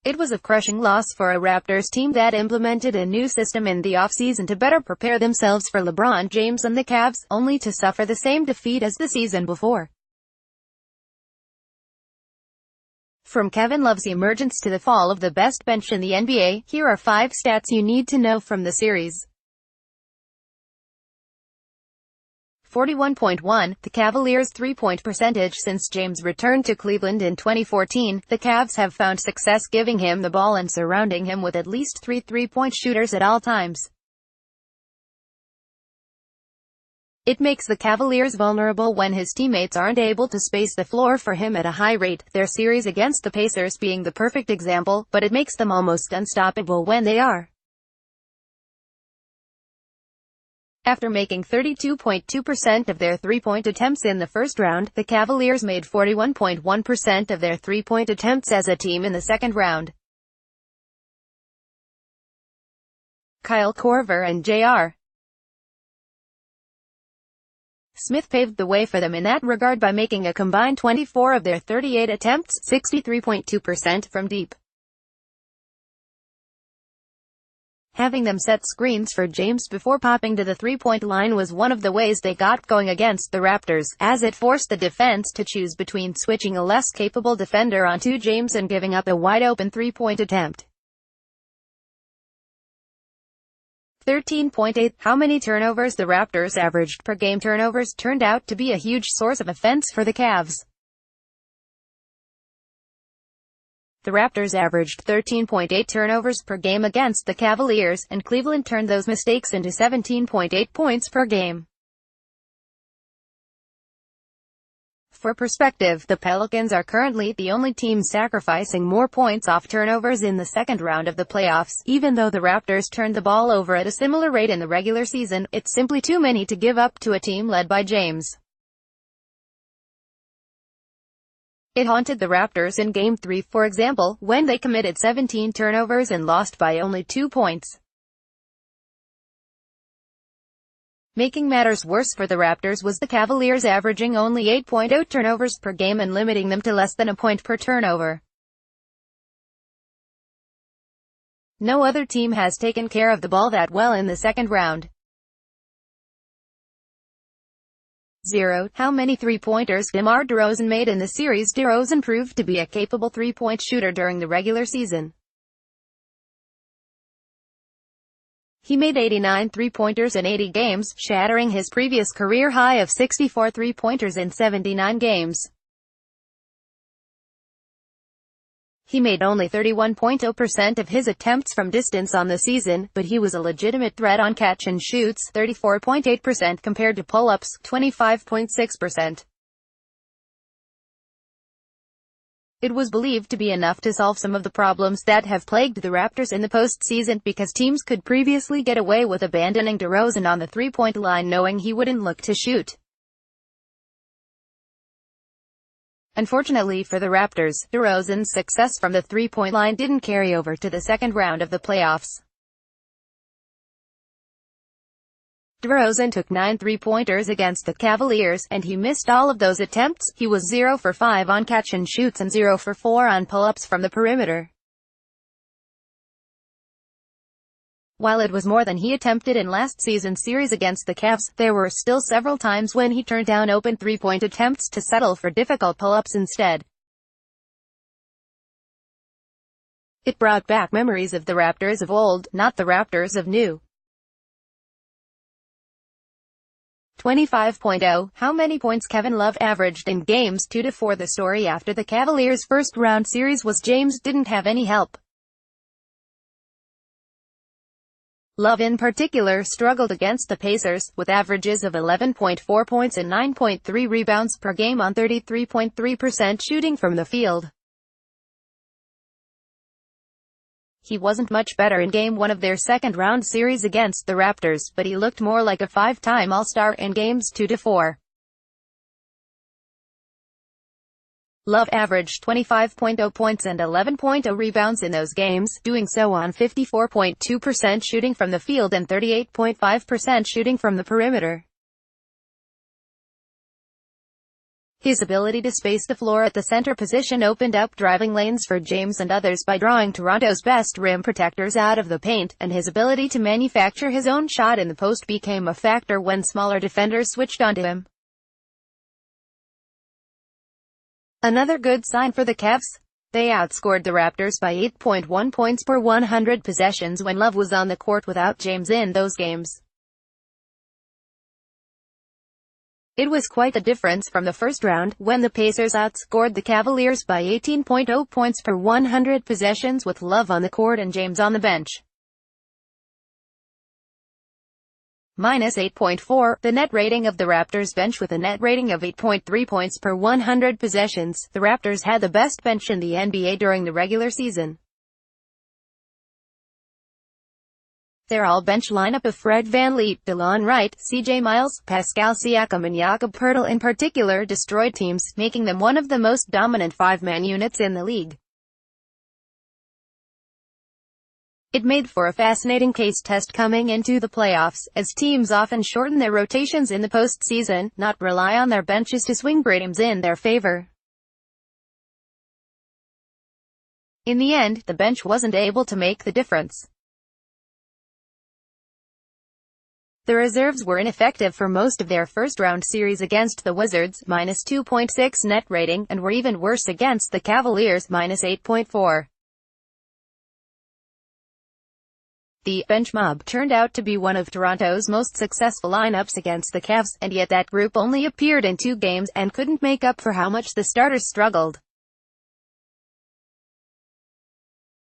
It was a crushing loss for a Raptors team that implemented a new system in the offseason to better prepare themselves for LeBron James and the Cavs, only to suffer the same defeat as the season before. From Kevin Love's emergence to the fall of the best bench in the NBA, here are 5 stats you need to know from the series. 41.1, the Cavaliers' three-point percentage. Since James returned to Cleveland in 2014, the Cavs have found success giving him the ball and surrounding him with at least 3 three-point shooters at all times. It makes the Cavaliers vulnerable when his teammates aren't able to space the floor for him at a high rate, their series against the Pacers being the perfect example, but it makes them almost unstoppable when they are. After making 32.2% of their three-point attempts in the first round, the Cavaliers made 41.1% of their three-point attempts as a team in the second round. Kyle Korver and J.R. Smith paved the way for them in that regard by making a combined 24 of their 38 attempts, 63.2% from deep. Having them set screens for James before popping to the three-point line was one of the ways they got going against the Raptors, as it forced the defense to choose between switching a less capable defender onto James and giving up a wide-open three-point attempt. 13.8. How many turnovers the Raptors averaged per game. Turnovers turned out to be a huge source of offense for the Cavs. The Raptors averaged 13.8 turnovers per game against the Cavaliers, and Cleveland turned those mistakes into 17.8 points per game. For perspective, the Pelicans are currently the only team sacrificing more points off turnovers in the second round of the playoffs. Even though the Raptors turned the ball over at a similar rate in the regular season, it's simply too many to give up to a team led by James. It haunted the Raptors in Game 3, for example, when they committed 17 turnovers and lost by only 2 points. Making matters worse for the Raptors was the Cavaliers averaging only 8.0 turnovers per game and limiting them to less than a point per turnover. No other team has taken care of the ball that well in the second round. 0. How many three-pointers DeMar DeRozan made in the series? DeRozan proved to be a capable three-point shooter during the regular season. He made 89 three-pointers in 80 games, shattering his previous career high of 64 three-pointers in 79 games. He made only 31.0% of his attempts from distance on the season, but he was a legitimate threat on catch-and-shoots, 34.8% compared to pull-ups, 25.6%. It was believed to be enough to solve some of the problems that have plagued the Raptors in the postseason, because teams could previously get away with abandoning DeRozan on the three-point line knowing he wouldn't look to shoot. Unfortunately for the Raptors, DeRozan's success from the three-point line didn't carry over to the second round of the playoffs. DeRozan took 9 three-pointers against the Cavaliers, and he missed all of those attempts. He was 0 for 5 on catch-and-shoots and 0 for 4 on pull-ups from the perimeter. While it was more than he attempted in last season's series against the Cavs, there were still several times when he turned down open three-point attempts to settle for difficult pull-ups instead. It brought back memories of the Raptors of old, not the Raptors of new. 25.0. How many points Kevin Love averaged in Games 2-4? The story after the Cavaliers' first-round series was James didn't have any help. Love in particular struggled against the Pacers, with averages of 11.4 points and 9.3 rebounds per game on 33.3% shooting from the field. He wasn't much better in Game 1 of their second-round series against the Raptors, but he looked more like a 5-time All-Star in Games 2-4. Love averaged 25.0 points and 11.0 rebounds in those games, doing so on 54.2% shooting from the field and 38.5% shooting from the perimeter. His ability to space the floor at the center position opened up driving lanes for James and others by drawing Toronto's best rim protectors out of the paint, and his ability to manufacture his own shot in the post became a factor when smaller defenders switched onto him. Another good sign for the Cavs? They outscored the Raptors by 8.1 points per 100 possessions when Love was on the court without James in those games. It was quite the difference from the first round, when the Pacers outscored the Cavaliers by 18.0 points per 100 possessions with Love on the court and James on the bench. -8.4, the net rating of the Raptors bench with a net rating of 8.3 points per 100 possessions. The Raptors had the best bench in the NBA during the regular season. Their all-bench lineup of Fred VanVleet, DeLon Wright, C.J. Miles, Pascal Siakam and Jakob Poeltl in particular destroyed teams, making them one of the most dominant five-man units in the league. It made for a fascinating case test coming into the playoffs, as teams often shorten their rotations in the postseason, not rely on their benches to swing games in their favor. In the end, the bench wasn't able to make the difference. The reserves were ineffective for most of their first-round series against the Wizards, -2.6 net rating, and were even worse against the Cavaliers, -8.4. The bench mob turned out to be one of Toronto's most successful lineups against the Cavs, and yet that group only appeared in 2 games, and couldn't make up for how much the starters struggled.